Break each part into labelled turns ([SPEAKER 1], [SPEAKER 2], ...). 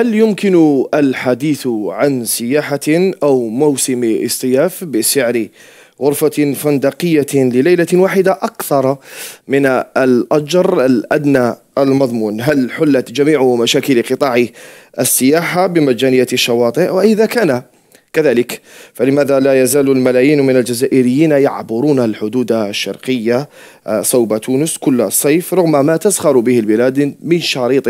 [SPEAKER 1] هل يمكن الحديث عن سياحة أو موسم اصطياف بسعر غرفة فندقية لليلة واحدة أكثر من الأجر الأدنى المضمون؟ هل حلت جميع مشاكل قطاع السياحة بمجانية الشواطئ؟ وإذا كان كذلك فلماذا لا يزال الملايين من الجزائريين يعبرون الحدود الشرقية صوب تونس كل صيف رغم ما تزخر به البلاد من شريط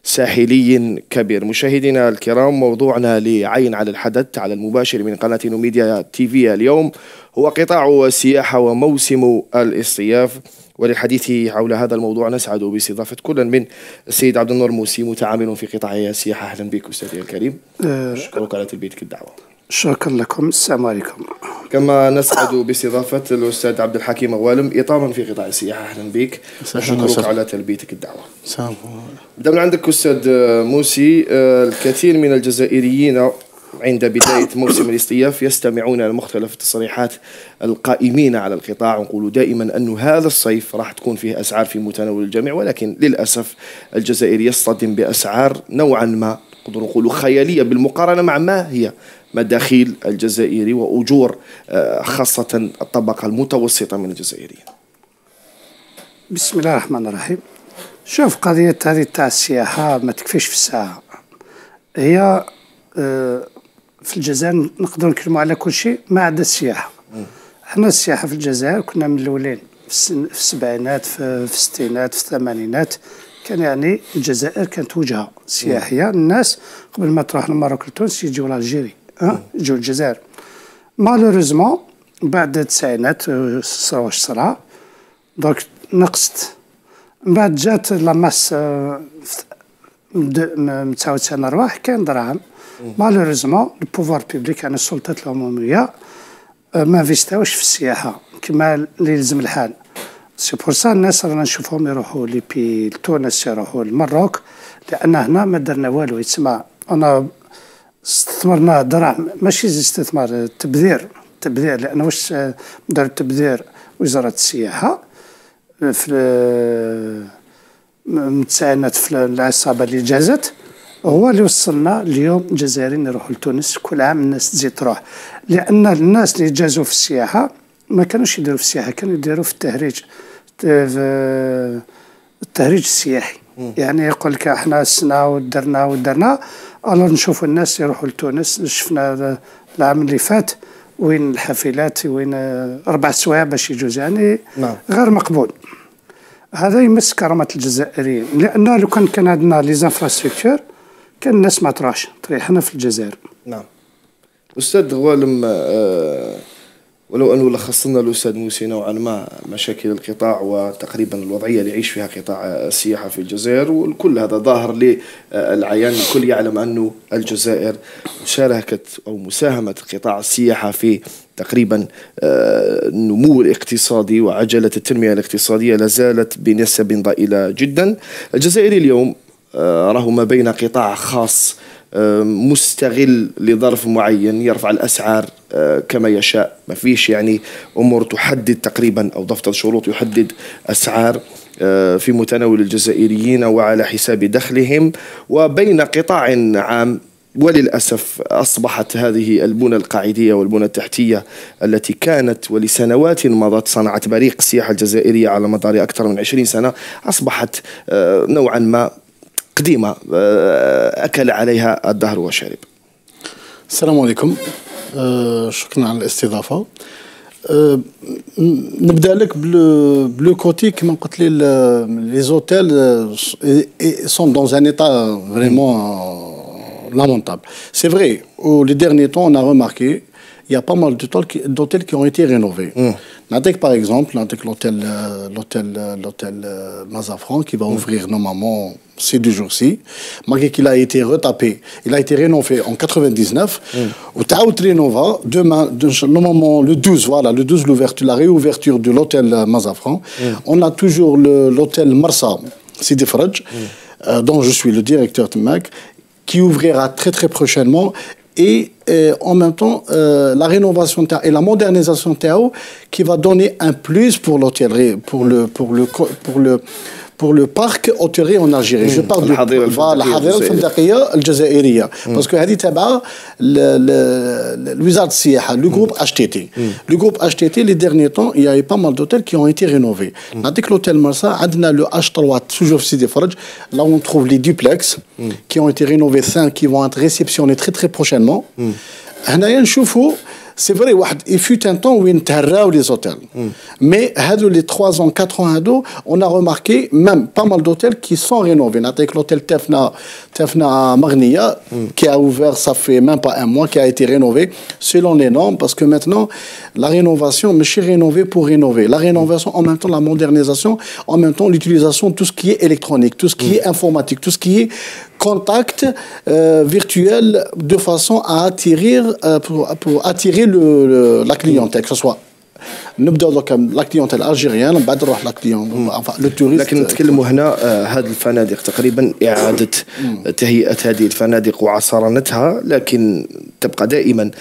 [SPEAKER 1] ساحلي كبير؟ مشاهدينا الكرام، موضوعنا لعين على الحدث على المباشر من قناة نوميديا تيفي اليوم هو قطاع السياحة وموسم الاصطياف. وللحديث حول هذا الموضوع نسعد باستضافة كل من السيد عبد النور موسي، متعامل في قطاع السياحة. أهلا بك أستاذي الكريم، أشكرك على تلبيتك الدعوة.
[SPEAKER 2] شكرا لكم، السلام عليكم.
[SPEAKER 1] كما نسعد باستضافة الأستاذ عبد الحكيم غوالم، إطارا في قطاع السياحة. أهلا بك، أشكرك على تلبيتك الدعوة. بدأ من عندك أستاذ موسي. الكثير من الجزائريين عند بداية موسم الاصطياف يستمعون إلى مختلف تصريحات القائمين على القطاع، ونقول دائما أن هذا الصيف راح تكون فيه أسعار في متناول الجميع، ولكن للأسف الجزائر يصطدم بأسعار نوعا ما نقدر نقول خيالية بالمقارنة مع ما هي مداخيل الجزائري وأجور خاصة الطبقة المتوسطة من الجزائريين.
[SPEAKER 2] بسم الله الرحمن الرحيم. شوف، قضية هذه تاع السياحة ما تكفيش في الساعة. هي في الجزائر نقدر نتكلموا على كل شيء ما عدا السياحة. احنا السياحة في الجزائر كنا من الأولين في السبعينات، في الستينات، في الثمانينات. كان يعني الجزائر كانت وجهة سياحية. الناس قبل ما تروح للمغرب لتونس يجيو لالجيري، يجيو الجزائر. مالوريزمون بعد التسعينات صرا واش صرا، دونك نقصت. من بعد جات لاماس من 99 أرواح كان دراهم. مالوريزمون البوفوار بيبليك يعني السلطات العمومية ما انفيستاوش في السياحة كما اللي يلزم الحال. سي بور سا الناس رانا نشوفهم يروحوا ليبي لتونس، يروحوا للمروك، لأن هنا ما درنا والو. يتسمى أنا استثمرنا دراهم، ماشي استثمار، تبذير. لأن واش دار التبذير وزارة السياحة في التسعينات في العصابة اللي جازت، هو اللي وصلنا اليوم الجزائريين يروحوا لتونس كل عام. الناس تزيد تروح، لأن الناس اللي جازوا في السياحة ما كانوش يديروا في السياحة، كانوا يديروا في التهريج السياحي. يعني يقول لك احنا سنا ودرنا الو نشوفوا الناس يروحوا لتونس. شفنا العام اللي فات وين الحافلات، وين 4 سوايع باش يجوز، يعني غير مقبول. هذا يمس كرامة الجزائريين، لأن لو كان عندنا لي زانفراستركتور كان الناس ما تروحش تريحنا في الجزائر.
[SPEAKER 1] نعم. أستاذ غوالم، ولو أنه لخصنا الأستاذ موسي نوعا ما مشاكل القطاع وتقريبا الوضعية اللي يعيش فيها قطاع السياحة في الجزائر، والكل هذا ظاهر للعيان. الكل يعلم أنه الجزائر شاركت أو مساهمة قطاع السياحة في تقريبا النمو الاقتصادي وعجلة التنمية الاقتصادية لازالت بنسب ضئيلة جدا. الجزائري اليوم راه ما بين قطاع خاص مستغل لظرف معين يرفع الأسعار كما يشاء، ما فيش يعني أمور تحدد تقريبا أو دفتر شروط يحدد أسعار في متناول الجزائريين وعلى حساب دخلهم، وبين قطاع عام. وللأسف أصبحت هذه البنى القاعدية والبنى التحتية التي كانت ولسنوات مضت صنعت بريق السياحة الجزائرية على مدار أكثر من 20 سنة أصبحت نوعا ما قديمة، أكل عليها الدهر وشرب.
[SPEAKER 3] السلام عليكم، شكرا على الاستضافة. نبدأ لك بلو كوتي كما قلت لي. لي زوتيل sont dans un état vraiment lamentable. C'est vrai, les derniers temps, on a remarqué il y a pas mal d'hôtels qui ont été rénovés. Par exemple, l'hôtel Mazafran qui va ouvrir normalement ces 2 jours-ci, malgré qu'il a été retapé, il a été rénové en 99. Au Taout Renova, demain, normalement le 12, voilà, le 12, la réouverture de l'hôtel Mazafran. On a toujours l'hôtel Marsa Sidi Fradj, dont je suis le directeur de MAC, qui ouvrira très très prochainement. Et en même temps, la rénovation et la modernisation Tao qui va donner un plus pour l'hôtellerie, pour le parc hôtelier en Algérie. Je parle de الحظيرة الفندقية الجزائرية parce que هذه تبع وزارة السياحة le groupe HTT. Le groupe HTT les derniers temps il y a eu pas mal d'hôtels qui ont été rénovés. نعطيك l'hôtel مرسى عندنا le H3 toujours في سيدي فرج là où on trouve les duplex qui ont été rénovés 5 qui vont être réceptionnés très très prochainement. هنايا نشوفوا c'est vrai il fut un temps où ils تهراو les hôtels. Mais les 3 ans 4 ans on a remarqué même pas mal d'hôtels qui sont rénovés. Avec l'hôtel Tefna Maghnia qui a ouvert ça fait même pas un mois, qui a été rénové selon les normes, parce que maintenant la rénovation mais je rénové pour rénover, la rénovation en même temps la modernisation, en même temps l'utilisation de tout ce qui est électronique, tout ce qui est informatique, tout ce qui est contact virtuel, de façon à attirer pour attirer la clientèle, que ce soit نبداو لا كليونتيل الجيريان من بعد نروح لا كليون لو توريست.
[SPEAKER 1] لكن نتكلموا هنا هذه الفنادق تقريبا اعاده تهيئه هذه الفنادق وعصرنتها، لكن تبقى دائما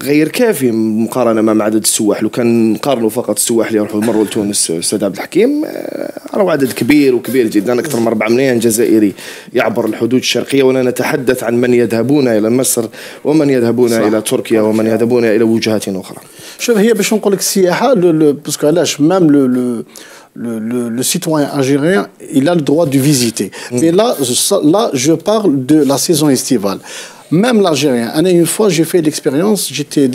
[SPEAKER 1] غير كافي مقارنه مع عدد السواح. لو كان نقارنوا فقط السواح اللي يروحوا يمروا لتونس استاذ عبد الحكيم راهو عدد كبير وكبير جدا، اكثر من 4 ملايين جزائري يعبر الحدود الشرقيه، ولا نتحدث عن من يذهبون الى مصر ومن يذهبون الى تركيا ومن يذهبون الى وجهات اخرى.
[SPEAKER 3] شوف هي باش نقول لك السياحه باسكو علاش ميم le citoyen algérien, il a le droit de visiter. Mais là, je parle de la saison estivale. Même l'Algérien, une fois j'ai fait l'expérience, j'étais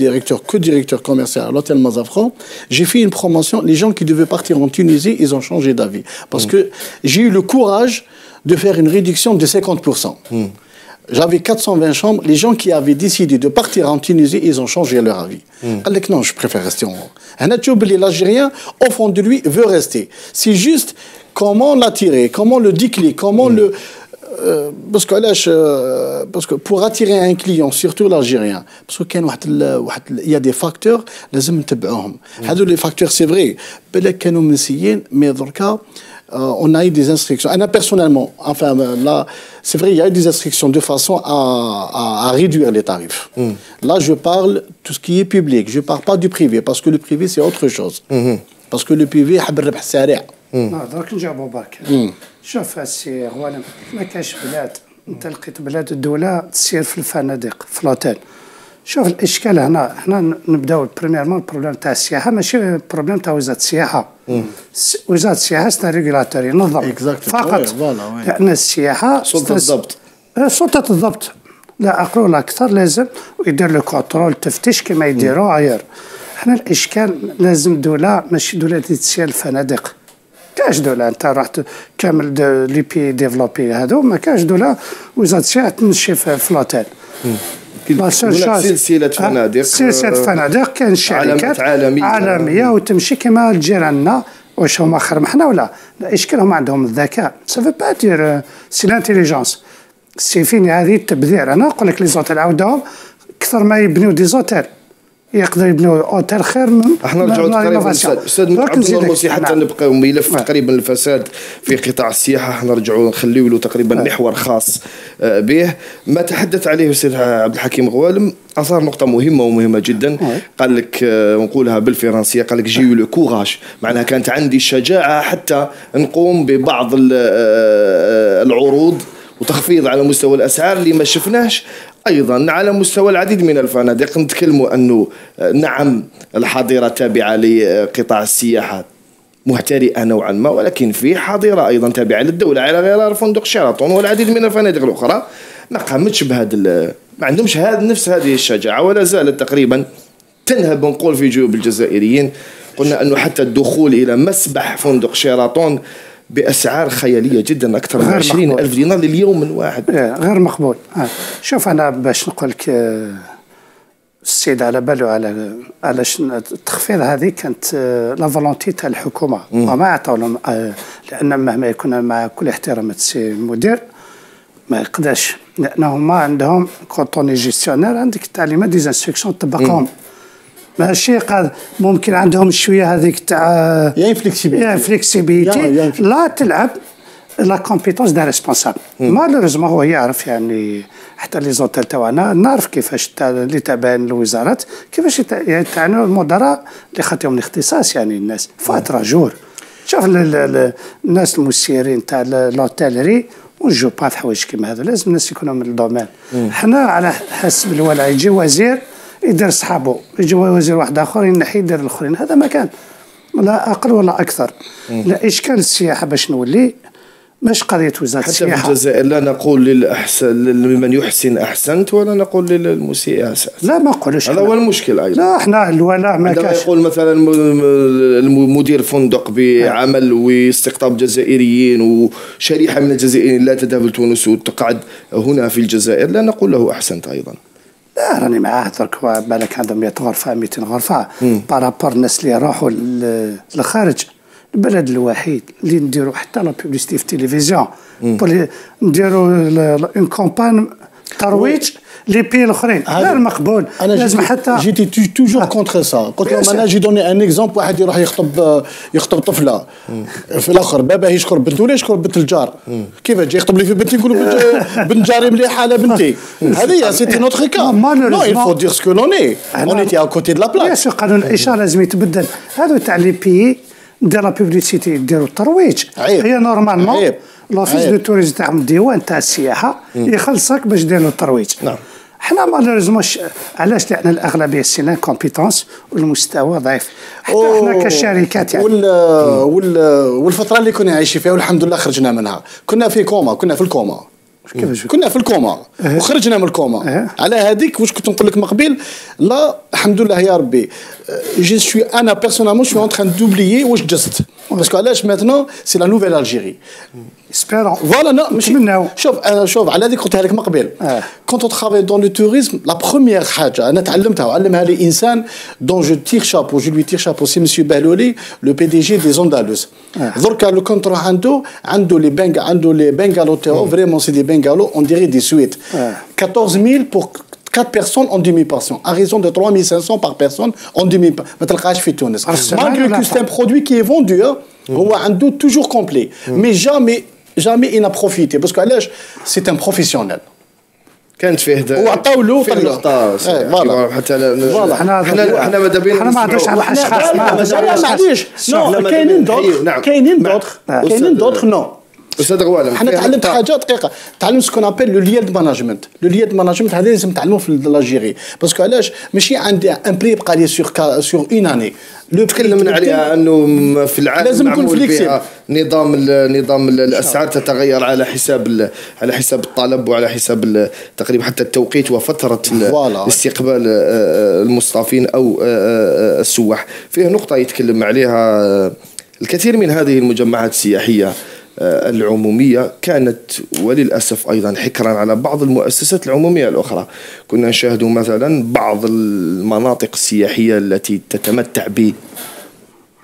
[SPEAKER 3] co-directeur commercial à l'hôtel Mazafran, j'ai fait une promotion, les gens qui devaient partir en Tunisie, ils ont changé d'avis. Parce que j'ai eu le courage de faire une réduction de 50%. J'avais 420 chambres, les gens qui avaient décidé de partir en Tunisie, ils ont changé leur avis. Non, je préfère rester en haut. L'Algérien, au fond de lui, veut rester. C'est juste comment l'attirer, comment le déclic, comment le... parce que pour attirer un client, surtout l'Algérien, parce qu'il y a des facteurs, les facteurs, c'est vrai, mais dans le cas, on a eu des instructions. Personnellement, enfin là, c'est vrai, il y a eu des instructions de façon à réduire les tarifs. Là, je parle tout ce qui est public. Je ne parle pas du privé, parce que le privé, c'est autre chose. Parce que le privé, حب الربح السريع.
[SPEAKER 2] درك نجاوبوا برك. شوف السي غوانم، ما كاش بلاد، انت لقيت بلاد الدولة تسير في الفنادق في الأوتيل. شوف الاشكال هنا، حنا نبداو بريميرمون البروبليم تاع السياحه ماشي بروبليم تاع وزاره السياحه. وزاره السياحه ستا ريغولاتور ينظم فقط، لان السياحه
[SPEAKER 1] سلطه الضبط.
[SPEAKER 2] سلطه الضبط لا اقل ولا اكثر، لازم يدير لو كونترول التفتيش كما يديروا غير. حنا الاشكال لازم الدوله ماشي دوله اللي تسير الفنادق. كاش دوله انت رحت كامل لي بي ديفلوبي هذو، ما كاش دوله وزاره السياحه تمشي في الأوتيل.
[SPEAKER 1] سلسلة فنادق،
[SPEAKER 2] سلسلة فنادق، كاين شركات عالمية وتمشي كما جيراننا. واش هما خير حنا ولا؟ الاشكال هما عندهم الذكاء. سافو با دير سي لانتيليجونس، سي فيني هذه التبذير. انا نقول لك لي زوتيل عاودهم اكثر ما يبنيو دي زوتيل، يقدر يبنيو اوتيل خير من
[SPEAKER 1] احنا نرجعوا تقريبا استاذ عبد الله الموسي حتى نبقاو ملف تقريبا الفساد في قطاع السياحه، احنا نرجعوا نخليو له تقريبا محور خاص به. ما تحدث عليه الاستاذ عبد الحكيم غوالم اثار نقطه مهمه ومهمه جدا. قال لك نقولها بالفرنسيه، قال لك جيو لو كوراج، معناها كانت عندي الشجاعه حتى نقوم ببعض العروض وتخفيض على مستوى الاسعار اللي ما شفناش أيضا على مستوى العديد من الفنادق. نتكلموا أنه نعم الحاضرة تابعة لقطاع السياحة مهترئة نوعا ما، ولكن في حاضرة أيضا تابعة للدولة على غرار فندق شيراتون والعديد من الفنادق الأخرى ما قامتش بهذا، ما عندهمش نفس هذه الشجاعة، ولا زالت تقريبا تنهب نقول في جيوب الجزائريين. قلنا أنه حتى الدخول إلى مسبح فندق شيراتون بأسعار خيالية جدا، أكثر من 20,000 دينار لليوم الواحد.
[SPEAKER 2] غير مقبول. شوف أنا باش نقول لك السيد على باله على التخفيض هذه كانت لا فولونتي تاع الحكومة، وما عطاو لهم، لأن مهما يكون مع كل احترام السي المدير ما يقدرش، لأنهم ما عندهم كونتوني جيستيونير، عندك التعليمات دي انستركسيون تطبقهم. ماشي ممكن عندهم شويه هذيك تاع
[SPEAKER 3] يا
[SPEAKER 2] فليكسيبيتي لا تلعب لا كومبيتونس دا ريسبونسابل. مالوريزمون هو يعرف، يعني حتى لي زوتيل تاعنا نعرف كيفاش اللي تابعين للوزارات كيفاش يتعنوا المدراء اللي خاطيهم الاختصاص، يعني الناس فاتره جور شوف الناس المسيرين تاع لوتيلري ونجو با حوايج كيما هذا، لازم الناس يكونوا من الدومين. حنا على حسب الوضع يجي وزير يدير صحابه، يجي وزير واحد اخر ينحي يدير الاخرين، هذا ما كان لا اقل ولا اكثر. لا اشكال السياحه باش نولي مش قضيه وزاره السياحه.
[SPEAKER 1] حتى في الجزائر لا نقول للأحسن لمن يحسن احسنت ولا نقول للمسيء اسأت.
[SPEAKER 2] لا ما نقولوش
[SPEAKER 1] هذا هو المشكل ايضا.
[SPEAKER 2] لا احنا الولاء ما
[SPEAKER 1] عندما
[SPEAKER 2] كاش.
[SPEAKER 1] يقول مثلا مدير فندق بعمل واستقطاب جزائريين وشريحه من الجزائريين لا تذهب لتونس وتقعد هنا في الجزائر، لا نقول له احسنت ايضا.
[SPEAKER 2] لا راني معاه درك بالك عندهم 100 غرفه 200 غرفه بارابور الناس اللي يروحوا للخارج. البلد الوحيد اللي نديروا حتى لا بوبليستي في التلفزيون نديروا اون كومبان ترويج لي بي الاخرين غير مقبول. لازم حتى
[SPEAKER 3] جيتي توجور كونتر سا. قلت لهم انا جي دوني ان اكزومبل، واحد يروح يخطب طفله في الاخر باباه يشكر بنته ولا يشكر بنت الجار. كيف جاي يخطب لي في بنتي نقول بنت جاري مليحه لا بنتي. هذه سيتي نوتر كا. نو il faut dire ce que l'on est. On était à côté de la plaque.
[SPEAKER 2] بيان قانون الاشاره لازم يتبدل. هذو تاع لي بي دير لا بوبليسيتي يديروا الترويج. هي نورمالمون لوفيس دو توريزم تاعهم الديوان تاع السياحه يخلصك باش دير له الترويج.
[SPEAKER 1] نعم.
[SPEAKER 2] حنا مالوريزموش علاش؟ لان الاغلبيه سينا كومبيتونس والمستوى ضعيف. حتى حنا كشركات يعني
[SPEAKER 3] والفتره اللي كنا عايشين فيها والحمد لله خرجنا منها. كنا في الكوما. كنا في الكوما وخرجنا من الكوما. على هذيك واش كنت نقول لك من قبل؟ لا الحمد لله يا ربي. جو سوي انا بيرسونالمون شو ان تران دوبليي واش جست باسكو علاش ماتنون سي لا نوفيل الجيري
[SPEAKER 2] اسبيرون
[SPEAKER 3] فوالا. ماشي شوف على هذيك قلتها لك من قبل. كنت ترافاي دون لو توريزم لا بروميير حاجه انا تعلمتها وعلمها لي انسان دون جو تير شابو جو لوي تير شابو سي مسيو بهلولي لو بي دي جي دي زوندالوز. دركا لو كنت تروح عنده لي بنغالو تاعو فريمون سي دي بنغالو اون ديري دي سويت 14000 pour 4 personnes en demi-pension, à raison de 3500 par personne en demi-pension. Malgré que c'est un produit qui est vendu, on a un doute toujours complet. Mais jamais il n'a profité. Parce que c'est un professionnel.
[SPEAKER 1] كانت فيه
[SPEAKER 3] وعطاو له
[SPEAKER 1] طريقه فوالا حتى حنا ماذا بينا
[SPEAKER 2] حنا ما عندوش على الاشخاص
[SPEAKER 3] معليش كاينين دوطخ نو.
[SPEAKER 1] استاذ غوالم
[SPEAKER 3] انا تعلمت حاجه دقيقه، تعلمت سكون ابل لو ليال مانجمنت. لو ليال مانجمنت هذا لازم تعلموه في لاجيري باسكو علاش ماشي عندي ان بري يبقى لي سور اون اني.
[SPEAKER 1] لو تكلمنا عليها انه في العالم
[SPEAKER 3] لازم يكون فليكسيبل.
[SPEAKER 1] نظام الاسعار تتغير على حساب الطلب وعلى حساب تقريبا حتى التوقيت وفتره استقبال المصطافين او السواح. فيه نقطه يتكلم عليها الكثير من هذه المجمعات السياحيه العمومية كانت وللأسف أيضا حكرا على بعض المؤسسات العمومية الأخرى. كنا نشاهد مثلا بعض المناطق السياحية التي تتمتع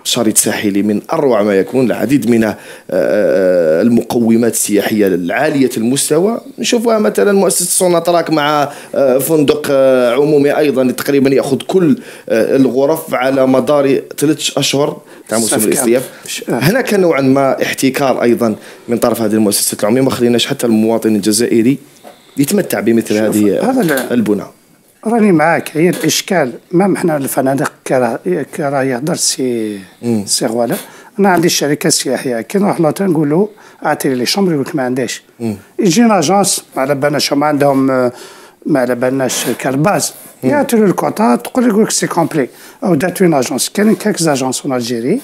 [SPEAKER 1] بشريط ساحلي من أروع ما يكون، العديد من المقومات السياحية العالية المستوى نشوفها مثلا مؤسسة سوناتراك مع فندق عمومي أيضا تقريبا يأخذ كل الغرف على مدار 3 أشهر تاع موسم الاصطياف. هناك نوعا ما احتكار أيضا من طرف هذه المؤسسات العمومية، ما خليناش حتى المواطن الجزائري يتمتع بمثل هذه البنى.
[SPEAKER 2] راني معاك. هي الاشكال ما احنا الفنادق كراه يهضر سي غواله. انا عندي الشركه السياحيه كي نروح لوطيل نقول له اعطي لي شومبر يقول لك ما عنديش. يجينا اجونس ما على بالناش ما عندهم ما على بالناش كالباز يعطي له الكوطا تقول يقول لك سي كومبلي. او دات اون اجونس كاين كاكس اجونس في الجيري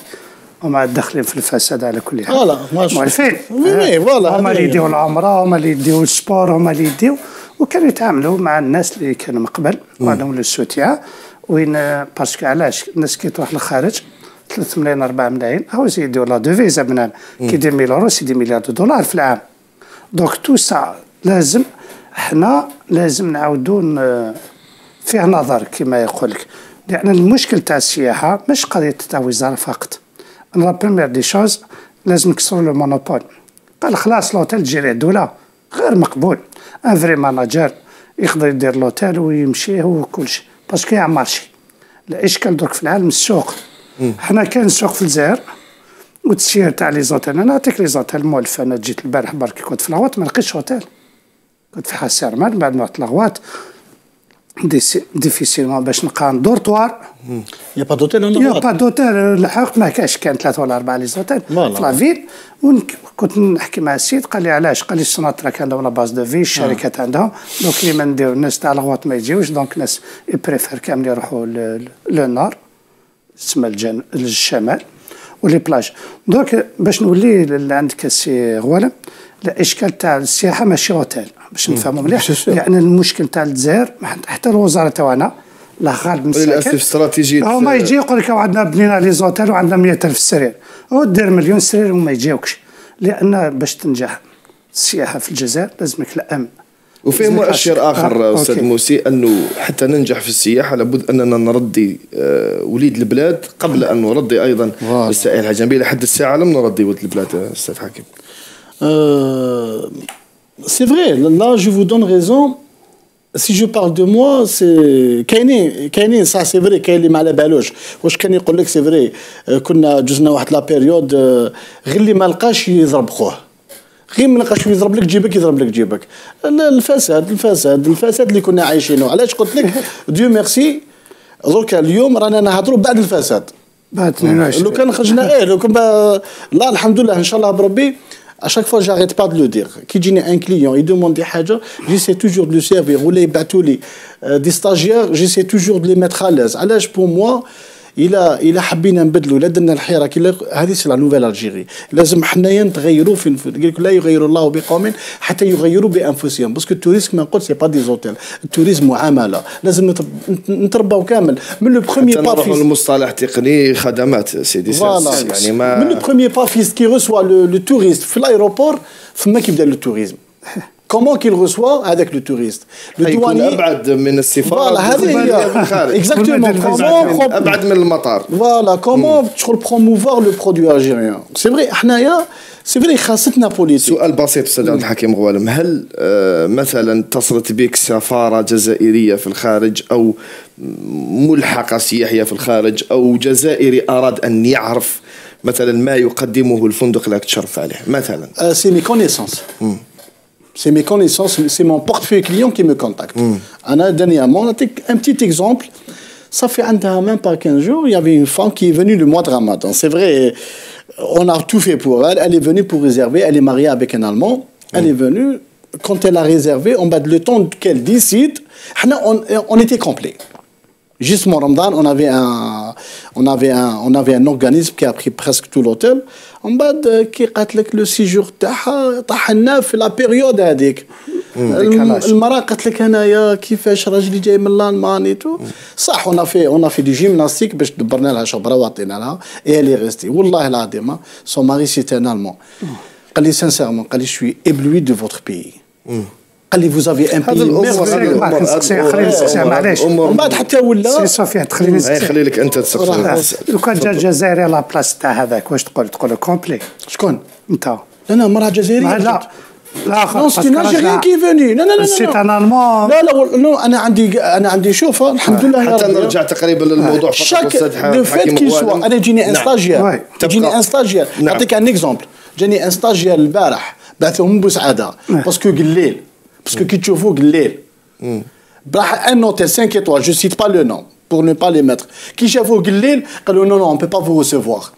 [SPEAKER 2] هما داخلين في الفساد على كل حال.
[SPEAKER 3] فوالا
[SPEAKER 2] مؤلفين
[SPEAKER 3] فوالا
[SPEAKER 2] هما اللي يديو العمره هما اللي يديو السبور هما اللي يديو. وكانوا يتعاملوا مع الناس اللي كانوا من قبل وعندهم لو سوتيا وين باسكو علاش الناس كي تروح للخارج 3 ملايين 4 ملايين هاو يديروا لا دوفيزا من كي يدير 1000 يورو سي 10 مليار دولار في العام. دونك تو سا لازم حنا لازم نعاودوا فيه نظر كما يقول لك. لان المشكل تاع السياحه مش قضيه تاع وزاره فقط. انا لا بروميير دي شوز لازم نكسروا لو مونوبول. قال خلاص لوتيل تجري الدوله غير مقبول. ان فري ماناجر يقدر يدير لوتيل ويمشي هو كل شيء باسكو يعمل مارشي. الاشكال درك في العالم السوق. حنا كاين السوق في الجزائر وتسيير تاع لي زوتيل. انا نعطيك لي زوتيل مولف. انا جيت البارح برك كنت في الغوات ما لقيتش اوتيل، كنت في حاسير بعد ما رحت لغوات ديفيسيلمون باش نلقى دورتوار.
[SPEAKER 3] Il n'y a pas d'hôtel en
[SPEAKER 2] يا
[SPEAKER 3] Europe.
[SPEAKER 2] با دوتيل لحقت ما كاش، كان 3 ولا 4 لي زوتيل
[SPEAKER 3] فوالا.
[SPEAKER 2] في لافيل. كنت نحكي مع السيد قال لي علاش، قال لي السوناترا كان عندهم لا باز دو في، الشركات عندهم دونك اللي ما نديرو الناس تاع الغوات ما يجيوش، دونك الناس يبريفير كامل يروحوا للنار تسمى للشمال ولي بلاج. دونك باش نولي عندك السي غوالم، الاشكال تاع السياحه ماشي اوتيل باش نفهموا مليح، يعني المشكل تاع الجزائر حتى الوزاره تاعنا لا غالب مساكن
[SPEAKER 1] للاسف استراتيجيه
[SPEAKER 2] هما يجي يقول لك عندنا بنينا لي زوتيل وعندنا 100,000 سرير، ودير مليون سرير وما يجيوكش، لان باش تنجح السياحه في الجزائر لازمك الامن.
[SPEAKER 1] وفيه مؤشر اخر استاذ موسي، انه حتى ننجح في السياحه لابد اننا نرضي وليد البلاد قبل ان نرضي ايضا السائح الاجنبي. لحد الساعه لم نرضي وليد البلاد استاذ حكيم.
[SPEAKER 3] C'est vrai, là je vous donne raison. Si je parle de moi, c'est كاينين ça c'est vrai، كاين اللي ما على بالوش واش كان يقول لك سي فري. كنا جزنا واحد لا بيريود غير اللي ما لقاش يضرب خوه، غير ما لقاش يضرب لك جيبك يضرب لك جيبك. الفساد اللي كنا عايشينه. علاش قلت لك ديو ميرسي دركا اليوم رانا نهضروا بعد الفساد،
[SPEAKER 2] بعد 22
[SPEAKER 3] لو كان خرجنا لو كان لا الحمد لله ان شاء الله بربي. À chaque fois, j'arrête pas de le dire. Qui dit un client, il demande des hajas, j'essaie toujours de le servir. Ou les batouli, des stagiaires, j'essaie toujours de les mettre à l'aise. Alors pour moi, il a حبينا نبدلوا، لا درنا الحيره كي هذه سي لا نوفيل الجيري. لازم حنايا نتغيروا في لا يغير الله بقوم حتى يغيروا بانفسهم، باسكو التوريزم ما نقول سي با دي زوتيل، التوريزم معامله. لازم نترباو كامل من لو بروميي با
[SPEAKER 1] في المصطلح تقني خدمات سيدي
[SPEAKER 3] يعني ما من لو بروميي با فيس كي ريسوا لو توريست في الايروبور فما كيبدا لو توريزم. Comment qu'il reçoit avec le touriste. Le douanier
[SPEAKER 1] أبعد من السفارة.
[SPEAKER 3] Voilà, هذه هي. Exactement. Comment
[SPEAKER 1] أبعد من المطار.
[SPEAKER 3] Voilà, comment تشغل promouvoir le produit algérien. C'est vrai حنايا c'est vrai خاصتنا بوليتيك.
[SPEAKER 1] سؤال بسيط أستاذ عبد الحكيم غوالم، هل مثلا اتصلت بك سفارة جزائرية في الخارج أو ملحقة سياحية في الخارج أو جزائري أراد أن يعرف مثلا ما يقدمه الفندق اللي تشرف عليه مثلا؟
[SPEAKER 3] C'est mes connaissances. C'est mes connaissances, c'est mon portefeuille client qui me contacte. Dernièrement, un petit exemple, ça fait même pas 15 jours, il y avait une femme qui est venue le mois de Ramadan. C'est vrai, on a tout fait pour elle. Elle est venue pour réserver, elle est mariée avec un Allemand. Elle est venue, quand elle a réservé, le temps qu'elle décide, on était complet. Juste mon Ramadan, on avait un organisme qui a pris presque tout l'hôtel. On va qui قالت le séjour تاعها طاحنا في لا بيريود هذيك. المراه قالت لك انايا كيفاش راجلي جاي من الالمان تو صح. on a fait du gymnastique باش دبرنا لها شبره وعطينا لها et elle est restée. والله العظيم son mari c'était un allemand. قال لي sincèrement قال لي je suis ébloui de votre pays. قال لي vous avez un pays
[SPEAKER 2] معليش
[SPEAKER 3] ومن بعد حتى ولا
[SPEAKER 2] سي صافي تخليني
[SPEAKER 1] خلي لك انت تسقسي.
[SPEAKER 2] لو كان جا الجزائري لا بلاص تاع هذاك واش تقول كومبلي؟
[SPEAKER 3] شكون
[SPEAKER 2] انت؟
[SPEAKER 3] انا مراه جزائريه.
[SPEAKER 2] لا
[SPEAKER 3] Non, c'est un Algérien qui est venu. Non, non, non.
[SPEAKER 2] C'est un Allemand.
[SPEAKER 3] لا أنا عندي شوف الحمد لله.
[SPEAKER 1] حتى نرجع تقريبا للموضوع
[SPEAKER 3] فقط. لو فات كي سوا أنا يجيني ان ستاجير نعطيك ان اكزومبل. جاني ان ستاجير البارح بعثهم بوسعاده باسكو قليل باسكو كي تشوفوا قليل راح ان اوتيل 5 étoiles je cite pas le nom pour ne pas les mettre كي شافوه قليل قالوا non on peut pas vous recevoir.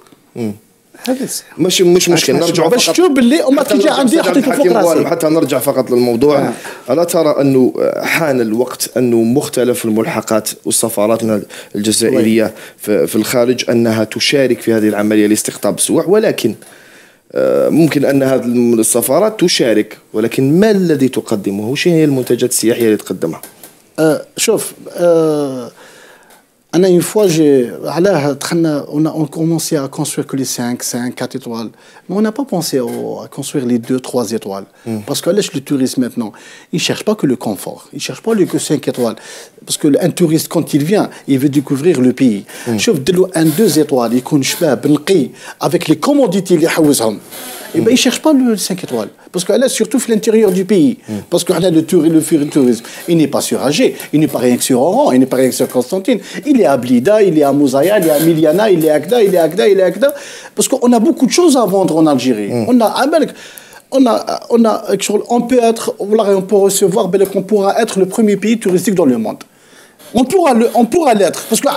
[SPEAKER 1] مش مشكل نرجع
[SPEAKER 3] باش تشوف باللي وما كي جا عندي حطيته فوق راسي.
[SPEAKER 1] حتى نرجع فقط للموضوع. ألا ترى أنه حان الوقت أنه مختلف الملحقات والسفاراتنا الجزائرية في الخارج أنها تشارك في هذه العملية لاستقطاب السواح، ولكن ممكن أن هذه السفارات تشارك، ولكن ما الذي تقدمه؟ وش هي المنتجات السياحية اللي تقدمها؟
[SPEAKER 3] شوف أنا une fois on a commencé à construire que les 5, 4 étoiles. Mais on n'a pas pensé à construire les 2, 3 étoiles. Parce que là, le tourisme maintenant, il ne cherche pas que le confort. Il ne cherche pas que 5 étoiles. Parce qu'un touriste, quand il vient, il veut découvrir le pays. Sauf un 2 étoiles, il connaît pas, avec les commodités, les houses. Et ben, il ne cherche pas le 5 étoiles. Parce que là, surtout à l'intérieur du pays. Parce que là, le tourisme, il n'est pas sur Alger, il n'est pas rien que sur Oran, il n'est pas rien que sur Constantine. Il est à Blida, il est à Moussaïa, il est à Miliana, il est à Agda, il est à Agda, il est à Agda. Parce qu'on a beaucoup de choses à vendre en Algérie. On peut recevoir, on pourra être le premier pays touristique dans le monde. On pourra l'être parce que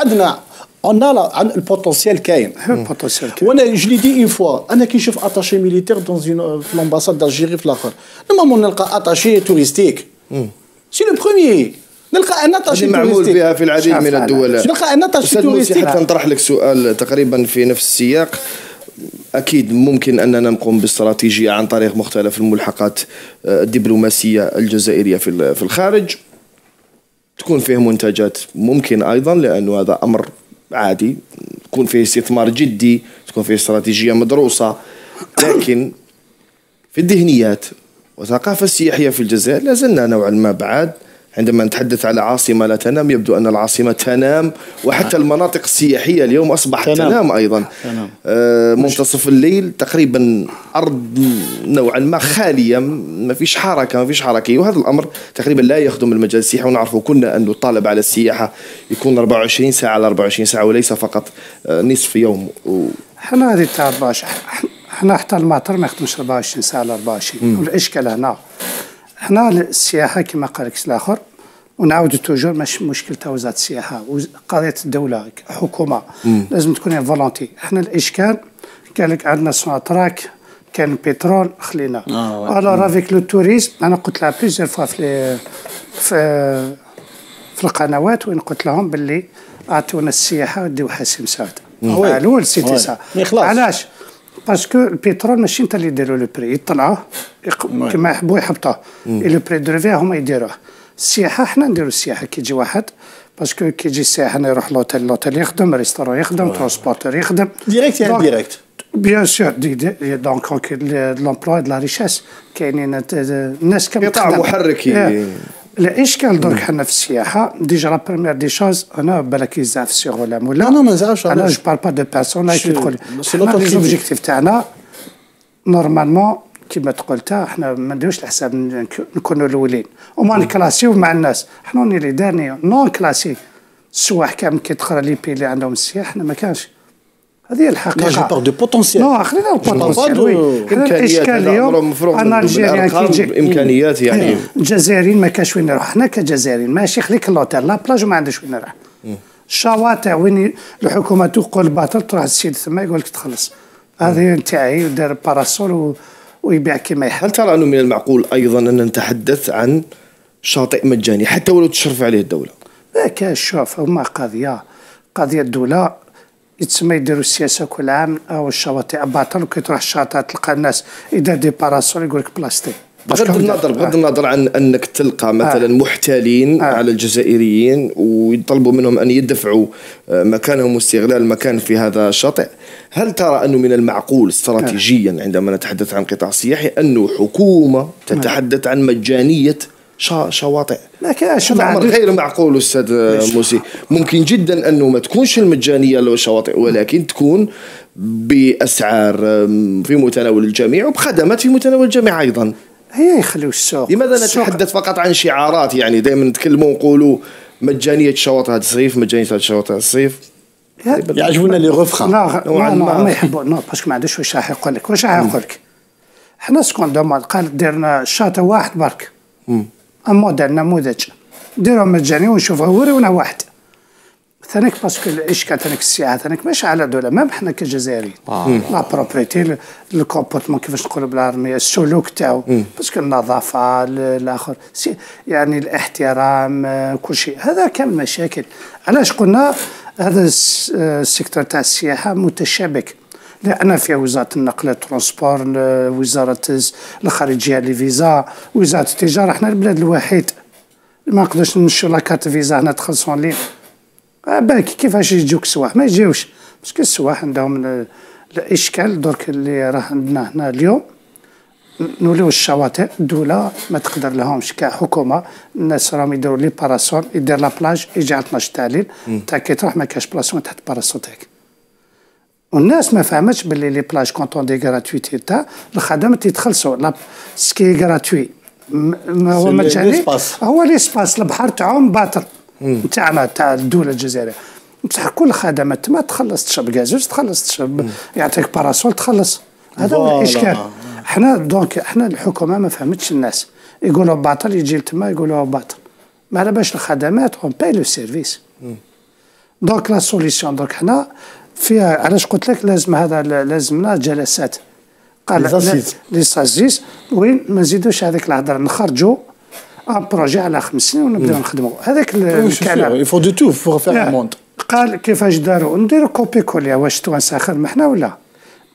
[SPEAKER 3] on a le potentiel كاين.
[SPEAKER 2] البوتنسيال كاين.
[SPEAKER 3] وانا je l'ai dit une fois انا كي نشوف attaché militaire في l'ambassade d'Algérie في الاخر لما نلقى attaché touristique سي لو بروميير نلقى ان اتاشي
[SPEAKER 1] معمول بها في العديد من الدول.
[SPEAKER 3] نلقى ان اتاشي
[SPEAKER 1] توريستيك. حتى نطرح لك سؤال تقريبا في نفس السياق. أكيد ممكن أننا نقوم باستراتيجية عن طريق مختلف الملحقات الدبلوماسية الجزائرية في الخارج تكون فيه منتجات، ممكن أيضا لأنه هذا أمر عادي يكون فيه استثمار جدي، تكون فيه استراتيجية مدروسة، لكن في الذهنيات والثقافة السياحية في الجزائر لازلنا نوعا ما بعاد. عندما نتحدث على عاصمة لا تنام يبدو أن العاصمة تنام، وحتى المناطق السياحية اليوم أصبحت تنام أيضا. منتصف الليل تقريبا أرض نوعا ما خالية، ما فيش حركة، ما فيش حركة، وهذا الأمر تقريبا لا يخدم المجال السياحي. ونعرفه كنا أن الطالب على السياحة يكون 24 ساعة على 24 ساعة وليس فقط نصف يوم.
[SPEAKER 2] حنا هذه تاع 24، حنا حتى المطر ما يخدمش 24 ساعة على 24. والإشكال هنا حنا السياحة كما قال لك الآخر، ونعاود توجور ماشي مشكل تاع وزارة السياحة، قضية الدولة حكومة لازم تكون فولونتي. حنا الإشكال قال لك عندنا سوناتراك، كان البترول خلينا الوغ افيك لو توريزم. أنا قلت لها بليزيور فوا في القنوات وين قلت لهم باللي أعطونا السياحة وديو حاسم سعد. الأول سيتي سا. علاش؟ باسكو البترول ماشي انت اللي ديروا لو بري، يطلعوه كما يحبوا يحبطوه، لو بري دو ريفي هما يديروه. السياحه حنا نديروا السياحه كي يجي واحد، باسكو كي يجي السائح يروح لوتيل يخدم، ريستورون يخدم، ترونسبورتور يخدم
[SPEAKER 3] ديريكت يعني ديريكت
[SPEAKER 2] بيان سور دونك لومبلوا دو لا ريشيس كاينين الناس كم
[SPEAKER 1] قطاع محرك.
[SPEAKER 2] الاشكال درك حنا في السياحه ديجا لا بروميير دي شوز انا بالك يزعف السيغ ولا مولا
[SPEAKER 3] انا ما نزعفش.
[SPEAKER 2] انا جو بار با دو بيرسون لا تدخل لي زوبجيكتيف تاعنا نورمالمون كيما تقولتها حنا ما نديروش الحساب نكونوا الاولين وما نكلاسيو مع الناس. حنا اللي دارني نون كلاسي السواح كامل كي تقرا لي بي اللي عندهم السياح حنا ما كانش. هذه الحقيقه.
[SPEAKER 3] جو بار دو بوتونسيال.
[SPEAKER 2] نو خلينا البوتونسيال. الاشكال اليوم انا الجزائريين كي يجي
[SPEAKER 1] امكانيات يعني
[SPEAKER 2] الجزائريين ما كاش وين نروح. حنا كجزائريين ماشي خليك اللوتيل لا بلاج ما عندش وين نروح. الشواطئ وين الحكومه تقول باطل تروح السيد ثم يقول لك تخلص. هذه نتاعي ودار باراسول ويبيع كما يحب.
[SPEAKER 1] هل ترى انه من المعقول ايضا ان نتحدث عن شاطئ مجاني حتى ولو تشرف عليه الدوله؟
[SPEAKER 2] ما كاش. شوف هما قضيه الدوله يتسمى يديروا السياسه كل عام او الشواطئ باطل، وكي تروح الشاطئ تلقى الناس اذا دي باراسول يقول لك بلاستيك.
[SPEAKER 1] بغض النظر عن انك تلقى مثلا محتالين على الجزائريين ويطلبوا منهم ان يدفعوا مكانهم واستغلال المكان في هذا الشاطئ، هل ترى انه من المعقول استراتيجيا عندما نتحدث عن قطاع سياحي انه حكومه تتحدث عن مجانيه شواطئ؟
[SPEAKER 2] ما كاش.
[SPEAKER 1] هذا امر غير معقول استاذ موسي. ممكن جدا انه ما تكونش المجانيه للشواطئ ولكن تكون باسعار في متناول الجميع وبخدمات في متناول الجميع ايضا.
[SPEAKER 2] هي يخليو السوق.
[SPEAKER 1] لماذا نتحدث فقط عن شعارات؟ يعني دائما نتكلموا ونقولوا مجانيه شواطئ هذا الصيف، مجانيه شواطئ الصيف.
[SPEAKER 3] يعجبونا لي غوفخا.
[SPEAKER 2] ما يحبوا نو باسكو ما عندوش واش راح يقول لك. واش راح يقول لك؟ حنا سكون دوما قال ديرنا شاطئ واحد برك. موديل نموذج ديروا مجاني ونشوفوا وريونا واحد. ثانيك باسكو الاشكال ثانيك السياحه ثانيك ماشي على دوله مام حنا كجزائريين. لا بروبريتي الكومبورتمون كيفاش نقولوا بالعربيه السلوك تاعو باسكو النظافه الاخر يعني الاحترام كل شيء هذا كامل مشاكل. علاش قلنا هذا السيكتور تاع السياحه متشابك لأن فيها وزارة النقل الترونسبور، وزارة الخارجية لفيزا، وزارة التجارة. احنا البلاد الوحيد ما نقدرش نمشيو لاكارت فيزا هنا تخلصون لين بالك كيفاش يجوك السواح ما يجيوش باسكو السواح عندهم الاشكال. درك اللي راه عندنا هنا اليوم نوليو الشواطئ الدولة ما تقدر لهمش كحكومة. الناس راهم يديروا لي باراسول يدير لا بلاج يجي على 12 تاع الليل تا كي تروح ما كاش بلاصون تحت باراسول تاعك. والناس ما فهمتش باللي لي بلاج كونطون دي غراتويتي تاع الخدمه تيتخلصوا لا سكي غراتوي ما هو مجاني هو ليسباس البحر تعوم باطل تاعنا تاع الدوله الجزائريه. بصح كل خدمات ما تخلص تشرب غازوز تخلص تشرب يعطيك باراسول تخلص. هذا هو الاشكال. حنا دونك حنا الحكومه ما فهمتش الناس يقولوا باطل يجي لتما يقولوا باطل ما على باش الخدمات اون باي لو سيرفيس. دونك لا سوليسيون دونك حنا فيها علاش قلت لك لازم هذا لازمنا جلسات قال لي سازيس وين ما نزيدوش هذيك الهضره نخرجوا ان بروجي على 5 سنين ونبداو نخدموا هذاك الكلام.
[SPEAKER 3] يفو دو تو بور فير موند.
[SPEAKER 2] قال كيفاش داروا نديروا كوبي كوليا واش تونس اخر محنا ولا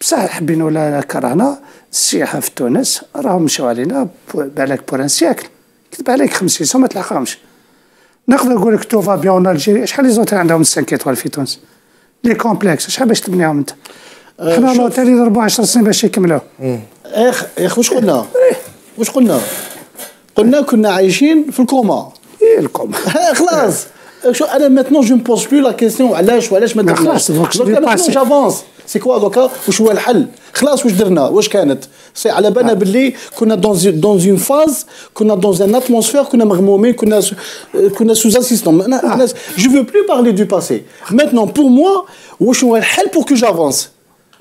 [SPEAKER 2] بصح حبينا ولا كرهنا السياحه في تونس راهم مشاو علينا بالك بور ان سيكل كتب عليك 50 سنه ما تلاقاهمش. نقدر نقول لك توفا بيون الجيري شحال لي زوتيل عندهم 5 ايطوال في تونس لي كومبلكس شحال باش تبنيهم انت؟ حنا لوتيل يضربوا 10 سنين باش يكملوا.
[SPEAKER 3] اخ واش قلنا؟ واش قلنا؟ قلنا كنا عايشين في الكوما.
[SPEAKER 2] ايه الكوما
[SPEAKER 3] خلاص. شو انا ماتنون جو مبوز بلو لا كيسيون علاش وعلاش ما درناش. دونك جافونس سي كوا دوكا واش هو الحل؟ خلاص واش درنا؟ واش كانت؟ سي على بالنا باللي كنا دون اون فاز كنا دون ان اتموسفير كنا مغمومين كنا سوز اسيستون. انا جو فو بلو بارلي دو باسي. ماتنون بور موا واش هو الحل بور كو جافونس؟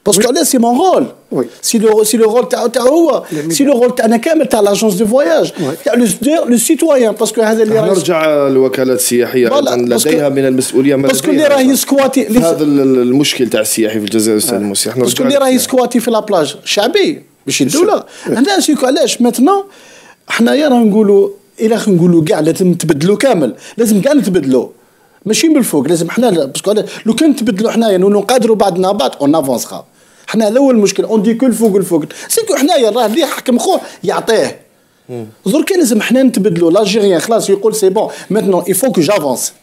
[SPEAKER 3] Parce que là, c'est mon rôle.
[SPEAKER 2] Oui.
[SPEAKER 3] Si le rôle si le rôle تاعنا كامل تاع l'agence de voyage تاع le citoyen parce que هذا اللي
[SPEAKER 1] نرجع الوكالات السياحيه ايضا لديها من المسؤوليه ما
[SPEAKER 3] باسكو اللي راهي سكواتي
[SPEAKER 1] هذا المشكل تاع السياحي في الجزائر استاذ موسي. احنا
[SPEAKER 3] باسكو اللي راهي سكواتي في لابلاج شعبي باش الدوله هنا سيكو علاش ماتنا حنايا راه نقولوا الى نقولوا كاع لازم نتبدلوا كامل لازم كاع نتبدلوا ماشي من الفوق لازم حنا باسكو لو كان نتبدلوا حنايا نولوا نقادروا بعضنا بعض اون افونسخا. حنا الاول مشكل اون دي كو الفوق سيكو حنايا راه اللي يحكم خوه يعطيه. درك لازم حنا نتبدلوا لاجيريان خلاص يقول سي بون ماتنون يفو كو جافونس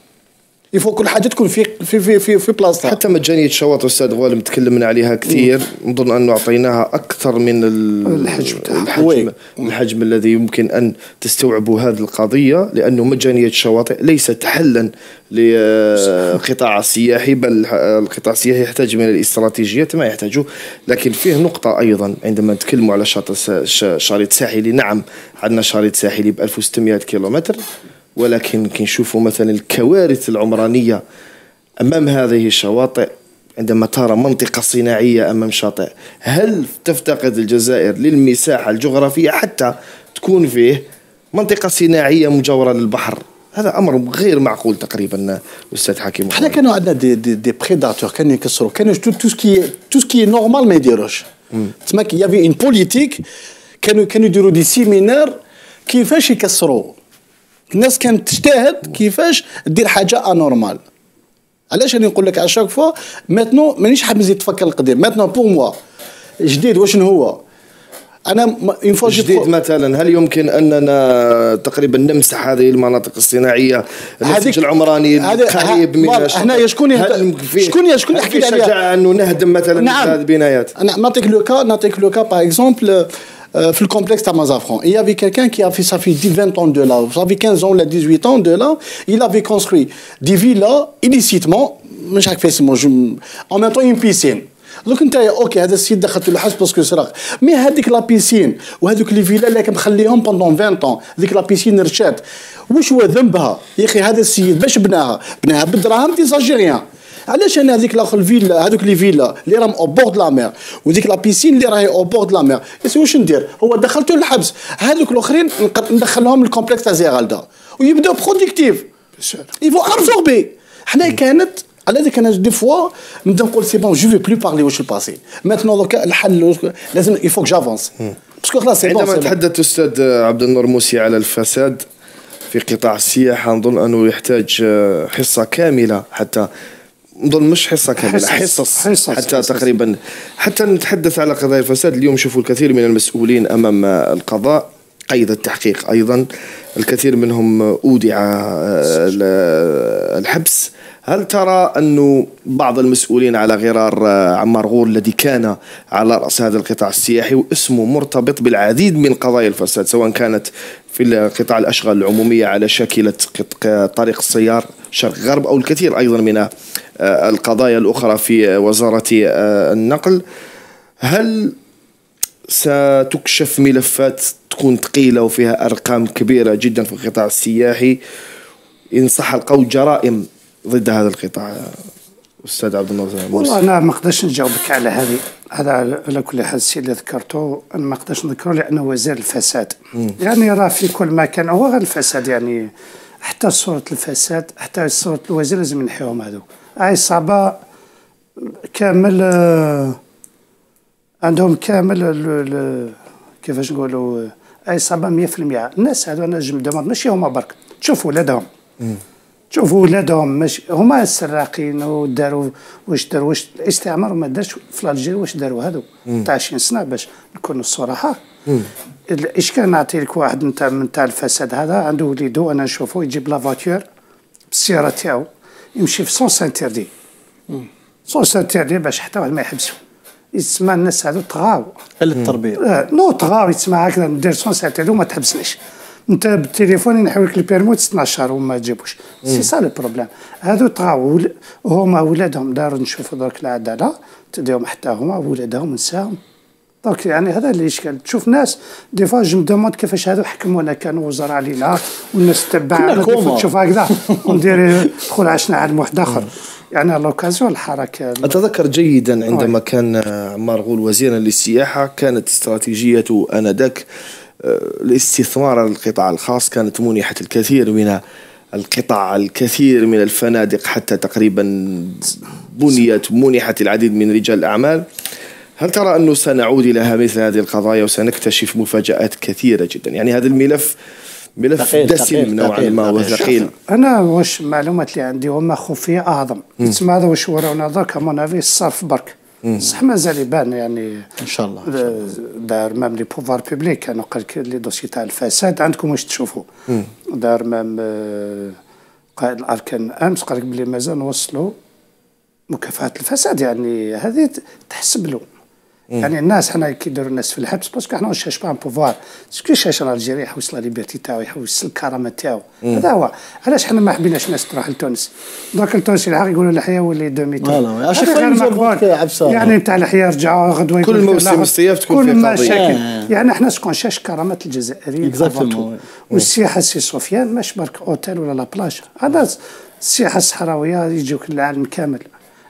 [SPEAKER 3] يفو كل حاجه تكون في بلاصتها.
[SPEAKER 1] حتى مجانيه الشواطئ استاذ غالب تكلمنا عليها كثير نظن انه اعطيناها اكثر من الحجم الذي يمكن ان تستوعبوا هذه القضيه لانه مجانيه الشواطئ ليست حلا للقطاع السياحي بل القطاع السياحي يحتاج من الاستراتيجيه ما يحتاجه. لكن فيه نقطه ايضا عندما نتكلموا على شريط ساحلي نعم عندنا شريط ساحلي ب 1600 كيلومتر ولكن كنشوفوا مثلا الكوارث العمرانية أمام هذه الشواطئ. عندما ترى منطقة صناعية أمام شاطئ هل تفتقد الجزائر للمساحة الجغرافية حتى تكون فيه منطقة صناعية مجاورة للبحر؟ هذا أمر غير معقول تقريبا أستاذ حكيم.
[SPEAKER 3] احنا كانوا عندنا دي بريداتور كانوا يكسروا كانوا تو سكي نورمال ما يديروش. تسمى يافي اون بوليتيك كانوا يديروا دي سيمينار كيفاش يكسروا. الناس كانت تجتهد كيفاش دير حاجه انورمال. علاش انا نقول لك على شاك فوا ماتنو مانيش حاب نزيد نفكر القديم ماتنو بور موا جديد واش هو انا اون فوا
[SPEAKER 1] جديد مثلا هل يمكن اننا تقريبا نمسح هذه المناطق الصناعيه النسيج العمراني قريب من
[SPEAKER 3] هنا شكون يحكي لي
[SPEAKER 1] عليها انه نهدم مثلا هذه البنايات؟
[SPEAKER 3] انا نعطيك لوكا باغ اكزومبل في الكومبلكس تاع Mazafran. Il y avait quelqu'un qui a fait ça fait 20 ans de là, ça fait 15 ans ou 18 ans de là, il avait construit des villas illicitement, مش عارف اسمه en même temps une piscine. دوك انت اوكي هذا السيد دخلت له الحبس باسكو سرق مي هذيك لا بيسين وهذوك لي فيلا اللي مخليهم بوندون 20 طون ذيك لا بيسين رشات واش هو ذنبها يا اخي هذا السيد باش بناها بالدراهم دي زاجيريان. علاش انا هذيك الاخر الفيلا هذوك لي فيلا اللي راهم او بورد لا مير وديك لا بيسين اللي راهي او بورد لا مير واش ندير هو دخلته للحبس هذوك الاخرين ندخلهم للكومبلكس تاع زيغالدا ويبداو برودكتيف يفو ابسوربي. حنا كانت على ذيك انا دي فوا نبدا نقول سي بون جو في بلو بارلي واش الباسي ماتنون دوكا الحل لازم يفو جافونس باسكو خلاص.
[SPEAKER 1] عندما تحدث استاذ عبد النور موسي على الفساد في قطاع السياحه نظن انه يحتاج حصه كامله حتى نظن مش حصة كاملة حصص حتى تقريبا حتى نتحدث على قضايا الفساد. اليوم شوفوا الكثير من المسؤولين أمام القضاء قيد التحقيق أيضا الكثير منهم أودع الحبس. هل ترى أنه بعض المسؤولين على غرار عمار غور الذي كان على رأس هذا القطاع السياحي واسمه مرتبط بالعديد من قضايا الفساد سواء كانت في قطاع الأشغال العمومية على شاكلة طريق السيار شرق غرب أو الكثير أيضا من القضايا الأخرى في وزارة النقل، هل ستكشف ملفات تكون ثقيلة وفيها أرقام كبيرة جدا في القطاع السياحي إن صح القول جرائم ضد هذا القطاع؟ أستاذ عبد النور
[SPEAKER 2] والله أنا ما أقدرش نجاوبك على هذه. هذا على كل حال الشيء اللي ذكرته أنا ما أقدرش نذكره لأنه وزير الفساد يعني راه في كل مكان هو غير الفساد يعني حتى صورة الفساد حتى صورة الوزير لازم نحيهم هذوك. عصابة كامل عندهم كامل كيفاش نقولوا عصابة 100%. الناس هذو انا نجم ندمر ماشي هما برك، تشوفوا ولادهم شوفوا ولادهم ماشي هما السراقين وداروا واش الاستعمار ما دارش في الجزائر واش داروا هذو تاع 20 سنه باش نكونوا الصراحه. ايش كان نعطي لك واحد نتاع الفساد هذا عنده وليدو انا نشوفه يجيب لا فواتور بالسياره تاعو يمشي في سونس انتردي سونس انتردي باش حتى واحد ما يحبسو. يسمى الناس هذو طغاو
[SPEAKER 3] التربيه
[SPEAKER 2] نو طغاو يسمى هكذا ندير سونس انتردي وما تحبسنيش انت بالتليفون ينحو لك البيرموت 12 شهر وما تجيبوش. سي سا لو بروبليم. هادو طغاو هما ولادهم داروا نشوفوا درك العداله تديهم حتى هما ولادهم نساهم. دونك يعني هذا اللي يشكل. تشوف ناس دي فوا جو مدوموند كيفاش هادو حكمونا كانوا وزراء علينا والناس تبعنا تشوف هكذا وندير دخل عشنا عالم واحد اخر. يعني لوكازيون الحركه.
[SPEAKER 1] اتذكر جيدا عندما كان عمار غول وزيرا للسياحه كانت استراتيجيته انذاك الاستثمار على القطاع الخاص. كانت منحت الكثير من القطاع الكثير من الفنادق حتى تقريبا منحت العديد من رجال الأعمال. هل ترى أنه سنعود إلى مثل هذه القضايا وسنكتشف مفاجآت كثيرة جدا؟ يعني هذا الملف ملف دسم نوعا ما وثقيل.
[SPEAKER 2] أنا واش معلومات اللي عندي هما خفية أعظم. تسمى هذا واش وراونا درك مونافي الصرف برك. صح مازال يبان يعني
[SPEAKER 3] ان شاء الله
[SPEAKER 2] دار مام لي بوفوار بوبليك كانوا قال لي دوسي تاع الفساد عندكم واش تشوفوا. دار مام قائد الاركان امس قال لك بلي مازال نوصلوا مكافحه الفساد. يعني هذه تحسب له. يعني الناس حنا كي يديروا الناس في الحبس باسكو حنا نشاش با ان بوفوار سكو شاش الجيري يحوس لا ليبرتي تاعو يحوس الكرامه تاعو. هذا هو علاش حنا ما حبيناش الناس تروح لتونس. دونك التونسي الحق يقولوا الحياه ولي 2000 غير مقبول. يعني نتاع الحياه رجعوا غدوه
[SPEAKER 1] كل موسم الصيف تكون في
[SPEAKER 2] مشاكل. يعني احنا شكون شاش كرامه الجزائريين والسياحه سي سفيان ماش برك اوتيل ولا لا بلاج. هذا السياحه الصحراويه يجوك العالم كامل.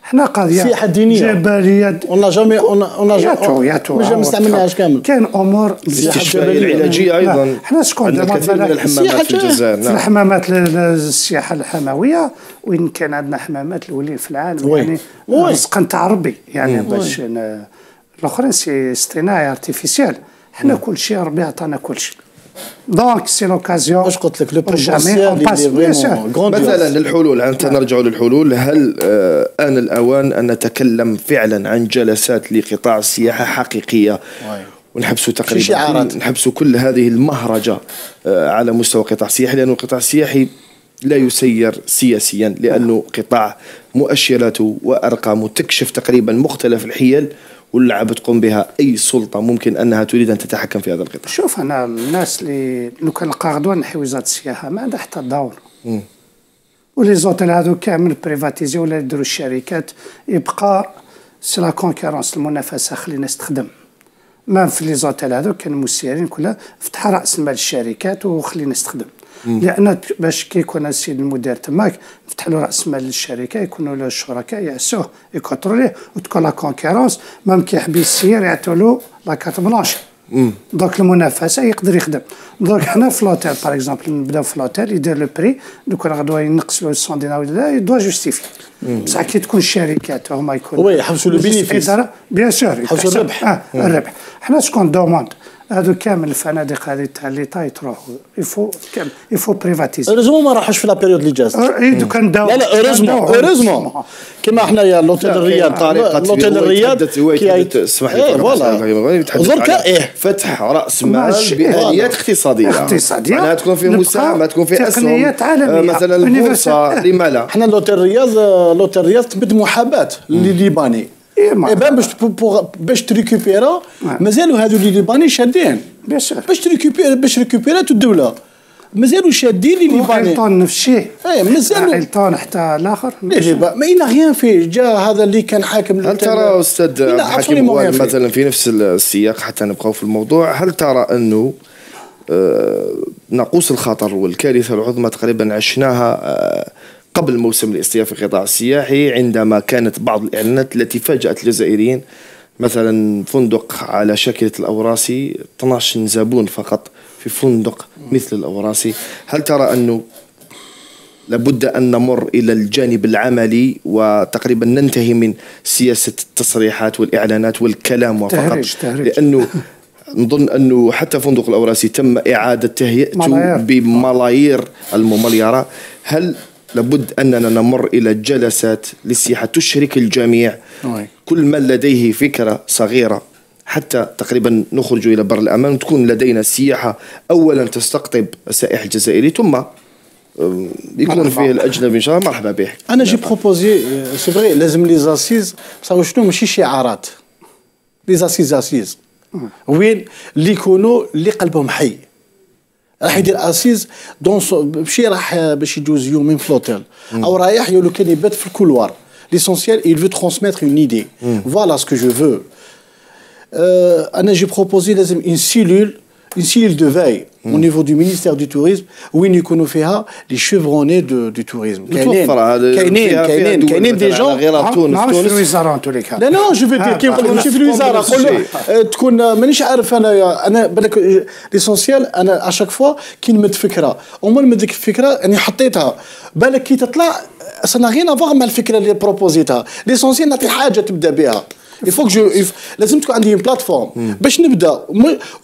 [SPEAKER 2] احنا قضيه
[SPEAKER 3] سياحه دينيه
[SPEAKER 2] جبليه
[SPEAKER 3] اون جامي ما استعملناهاش كامل.
[SPEAKER 2] كاين امور
[SPEAKER 1] الاستشفائيه العلاجيه ايضا.
[SPEAKER 2] احنا شكون
[SPEAKER 1] الكثير من الحمامات في الجزائر.
[SPEAKER 2] في الحمامات السياحه الحمويه وين كان عندنا حمامات الاولين في العالم. يعني رزقا تاع ربي يعني باش الاخرين سي اصطناعي ارتيفيسيال. احنا كل شيء ربي عطانا كل شيء. دونك سي لوكازيون.
[SPEAKER 3] واش قلت لك لو بوتنسيال
[SPEAKER 1] مثلا للحلول. انت نرجع للحلول. هل آن الأوان أن نتكلم فعلا عن جلسات لقطاع السياحة حقيقية ونحبسوا تقريبا نحبسوا كل هذه المهرجة على مستوى قطاع السياحي؟ لأنه القطاع السياحي لا يسير سياسيا لأنه قطاع مؤشراته وأرقامه تكشف تقريبا مختلف الحيل واللعب تقوم بها أي سلطة ممكن أنها تريد أن تتحكم في هذا القطاع.
[SPEAKER 2] شوف أنا الناس اللي لو كان نلقى غدوة نحي وزارة السياحة ما عندها حتى دور. ولي زوتيل هذو كامل بريفاتيزي ولا يديروا الشركات يبقى سي لا كونكورونس المنافسة خلي الناس تخدم. ما في لي زوتيل هذو كانوا مسيرين كلها فتح رأس مال الشركات وخلي الناس تخدم. لأن باش كي يكون السيد المدير تماك نفتح له رأس مال الشركة يكونوا له الشركاء يعسوه يكونتروليه وتكون لا كونكورونس مام كي يحب يسير يعطوا له لا كارت بلانش. دونك المنافسه يقدر يخدم. دونك حنا في لوتيل باغ اكزومبل نبداو في لوتيل يدير لو بري دوك غدوه ينقص له 100 دينار ولا يدوا جوستيفي. بصح كي تكون الشركات هما يكونوا
[SPEAKER 3] وي يحبسوا لو بينيفيس
[SPEAKER 2] بيان سور
[SPEAKER 3] يحبسوا الربح.
[SPEAKER 2] الربح. حنا شكون دوموند هادو كامل الفنادق هذه تاع ليطا يتروحوا يفو بريفاتيزي.
[SPEAKER 3] اوريزمون ما راحوش في لا بيريود اللي جات.
[SPEAKER 2] دوك نداو
[SPEAKER 3] لا اوريزمون كيما حنايا لوتيل الرياض لوتيل الرياض كي
[SPEAKER 1] اسمح لي
[SPEAKER 3] درك
[SPEAKER 1] فتح راس مال بآليات اقتصاديه معناها تكون فيه مساهمه تكون فيه اسهم مثلا البورصه. لما لا
[SPEAKER 3] حنا لوتيل الرياض تبد محاباه لليباني بان باش تريكوبيرا مازالوا هذو اللي ليباني شادين باش ريكوبيرات الدوله مازالوا شادين اللي ليباني.
[SPEAKER 2] ايلتون نفس الشيء.
[SPEAKER 3] مازالوا
[SPEAKER 2] ايلتون حتى الاخر
[SPEAKER 3] ما إلا غيان فيه جا هذا اللي كان حاكم.
[SPEAKER 1] هل ترى استاذ عبد الحكيم مثلا في نفس السياق حتى نبقاو في الموضوع، هل ترى انه ناقوس الخطر والكارثه العظمى تقريبا عشناها قبل موسم الاصطياف في القطاع السياحي عندما كانت بعض الإعلانات التي فاجأت الجزائريين؟ مثلا فندق على شاكلة الأوراسي 12 زبون فقط في فندق مثل الأوراسي. هل ترى أنه لابد أن نمر إلى الجانب العملي وتقريبا ننتهي من سياسة التصريحات والإعلانات والكلام فقط. لأنه نظن أنه حتى فندق الأوراسي تم إعادة تهيئته بملايير الممليرة. هل لابد أننا نمر إلى جلسات للسياحة تشرك الجميع، كل من لديه فكرة صغيرة، حتى تقريبا نخرج إلى بر الأمان وتكون لدينا سياحة أولا تستقطب السائح الجزائري ثم يكون فيه الأجنبي إن شاء الله مرحبا به.
[SPEAKER 3] أنا جي بروبوزي سي فري لازم لي زاسيز صافي شنو ماشي شعارات، لي زاسيز وين اللي يكونوا اللي قلبهم حي. راح يدير اسيز دون ماشي راح باش يجوز يومين في لوتيل او رايح يقول كان يبات في الكولوار. ليسونسيال il veut transmettre une idée. Voilà ce que je veux. أنا جي بروبوزي لازم une cellule de veille au niveau du ministère du tourisme وين يكونوا فيها les chevronnés du tourisme. كاينين دي جون
[SPEAKER 2] مش في الوزاره انتو ليك.
[SPEAKER 3] لا جو في دير كي نقول لك ماشي في الوزاره نقول تكون مانيش عارف انا بالك ليسونسيال انا اشاك فوا كي نمد فكره ومن مد ديك الفكره يعني حطيتها بالك كي تطلع سنا غير افوغ مع الفكره اللي بروبوزيتها. ليسونسيال نعطي حاجه تبدا بها. Il faut que لازم تكون عندي une plateforme باش نبدا.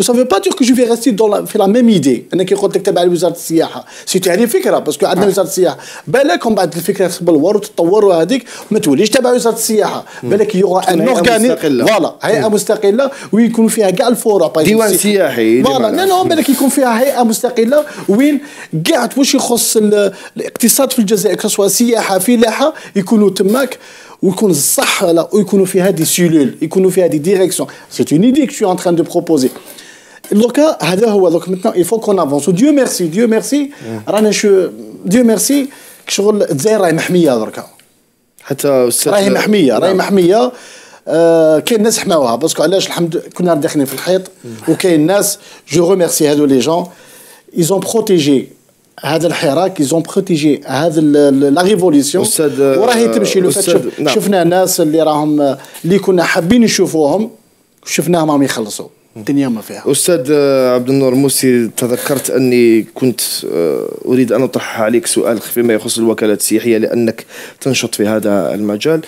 [SPEAKER 3] و ça veut pas dire que je vais rester في la même idée. انا كي قلت لك تبع وزاره السياحه سيتي هذه فكره باسكو عندنا وزاره السياحه بالك من بعد الفكره تبلور وتتطور وهذيك ما توليش تبع وزاره السياحه بالك يوغا ان اورغانيزم فوالا هيئه مستقله ويكون فيها كاع الفروع
[SPEAKER 1] ديوان سياحي
[SPEAKER 3] فوالا لا بالك يكون فيها هيئه مستقله وين كاع واش يخص الاقتصاد في الجزائر كسوا سياحه فلاحه يكونوا تماك ويكون الصح لا ويكونوا فيها دي سيلول يكونوا فيها دي ديريكسيون. سي اون ايدي كو سو ان تران دو بروبوزي. دوكا هذا هو دوك ميتنون il faut qu'on avance. وديو ميرسي رانا ديو ميرسي شغل الجزائر راهي محميه دركا
[SPEAKER 1] حتى
[SPEAKER 3] راهي محميه كاين ناس حماوها باسكو علاش الحمد كنا داخلين في الحيط وكاين ناس جو ريميرسي هادو لي جون ils ont protégé هذا الحراك ils ont protégé هذا لا ريفوليسيون وراهي تمشي لو فات. شفنا ناس اللي راهم اللي كنا حابين نشوفوهم شفناهم راهم يخلصوا الدنيا ما فيها.
[SPEAKER 1] أستاذ عبد النور موسي تذكرت أني كنت أريد أن أطرح عليك سؤال فيما يخص الوكالات السياحية لأنك تنشط في هذا المجال.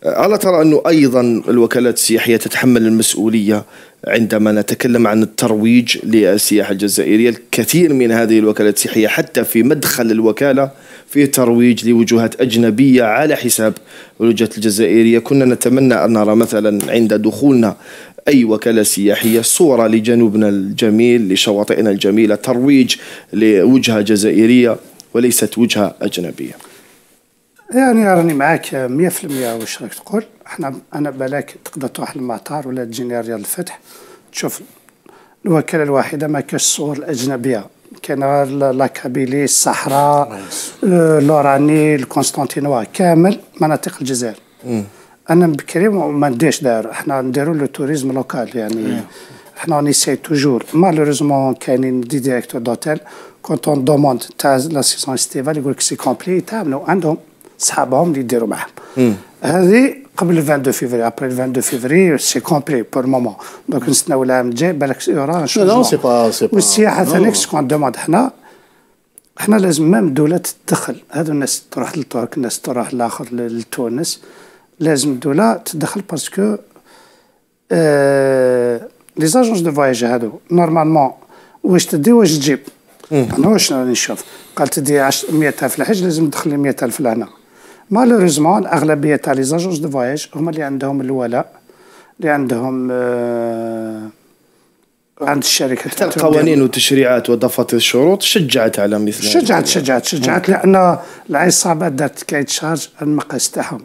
[SPEAKER 1] ألا ترى أنه أيضا الوكالات السياحية تتحمل المسؤولية عندما نتكلم عن الترويج للسياحة الجزائرية؟ الكثير من هذه الوكالات السياحية حتى في مدخل الوكالة في ترويج لوجهات أجنبية على حساب الوجهات الجزائرية. كنا نتمنى أن نرى مثلا عند دخولنا أي وكالة سياحية صورة لجنوبنا الجميل لشواطئنا الجميلة، ترويج لوجهة جزائرية وليست وجهة أجنبية.
[SPEAKER 2] يعني راني معاك 100% واش راك تقول. أنا بلاك تقدر تروح للمطار ولا تجيني رياض الفتح تشوف الوكالة الواحدة ما كاش الصور الأجنبية. كاين غير لاكابيلي الصحراء لوراني القسطنطينوة كامل مناطق الجزائر. أنا بكري ما نديش داير احنا نديرو لو توريزم لوكال يعني احنا نيساي توجور مالوريزمون كاينين دي ديريكتور دوتيل كونت اون دوموند تاع لا سيزون استيفال يقول لك سي كومبلي يتعاملوا عندهم صحابهم اللي يديروا معاهم. هذه قبل 22 فيفري ابري 22 فيفري سي كومبلي بور المومون دونك نستناو العام الجاي بالك يورا
[SPEAKER 3] نو سي با
[SPEAKER 2] والسياحه ثاني كون دوموند احنا لازم مام الدوله تدخل. هذو الناس تروح للترك الناس تروح للاخر لتونس لازم الدوله تدخل باسكو لي زاجونس دو فواياج هادو نورمالمون واش تدي واش تجيب. انا واش راني نشوف قال تدي 100,000 الحج لازم تدخل 100,000 لهنا. مالوريزمون الاغلبيه تاع لي زاجونس دو فواياج هما اللي عندهم الولاء اللي عندهم عند الشركات.
[SPEAKER 1] حتى القوانين والتشريعات ودفاتر الشروط شجعت على مثل
[SPEAKER 2] شجعت لان العصابات دارت كايت شارج المقاس تاعهم.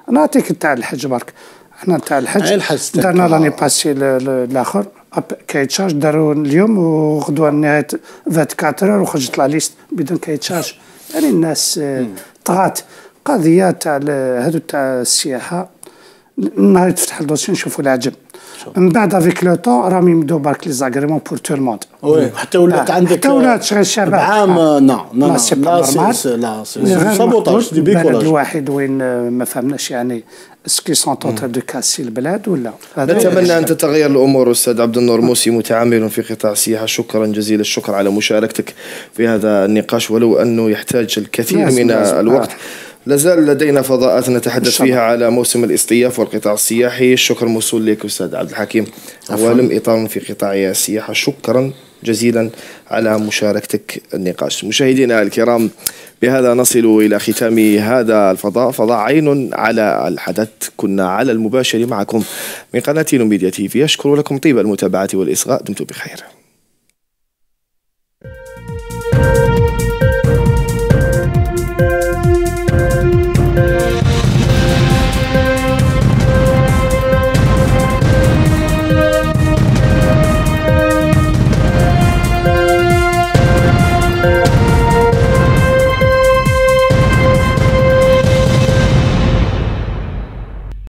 [SPEAKER 2] انا نعطيك تاع الحج برك احنا تاع الحج درنا راني باسي الاخر كايت شارج داروا اليوم وغدوه نهايه 24 وخرجت لا ليست بدون كايت شارج. يعني الناس طغات قضيه تاع هذو تاع السياحه. نهار تفتح الدوسي نشوفوا العجب من بعد افيك لو طون راهم يمدوا برك لي زاغريمون بور تو الموند.
[SPEAKER 3] وي حتى ولات عندك
[SPEAKER 2] حتى ولات شغل الشباب
[SPEAKER 3] عام لا سي سابوتاج دي بيكولاج.
[SPEAKER 2] الواحد وين ما فهمناش يعني اسكي سون تونتر دو كاسي البلاد ولا؟
[SPEAKER 1] نتمنى أن تتغير الأمور. أستاذ عبد النور موسي متعامل في قطاع السياحة، شكرا جزيل الشكر على مشاركتك في هذا النقاش، ولو أنه يحتاج الكثير من الوقت. لازال لدينا فضاءات نتحدث فيها على موسم الاصطياف والقطاع السياحي. الشكر موصول لك أستاذ عبد الحكيم، أولم إطار في قطاع السياحة، شكرا جزيلا على مشاركتك النقاش. مشاهدينا الكرام، بهذا نصل إلى ختام هذا الفضاء، فضاء عين على الحدث. كنا على المباشر معكم من قناة نون ميديا تي في. أشكر لكم طيب المتابعة والإصغاء، دمتم بخير.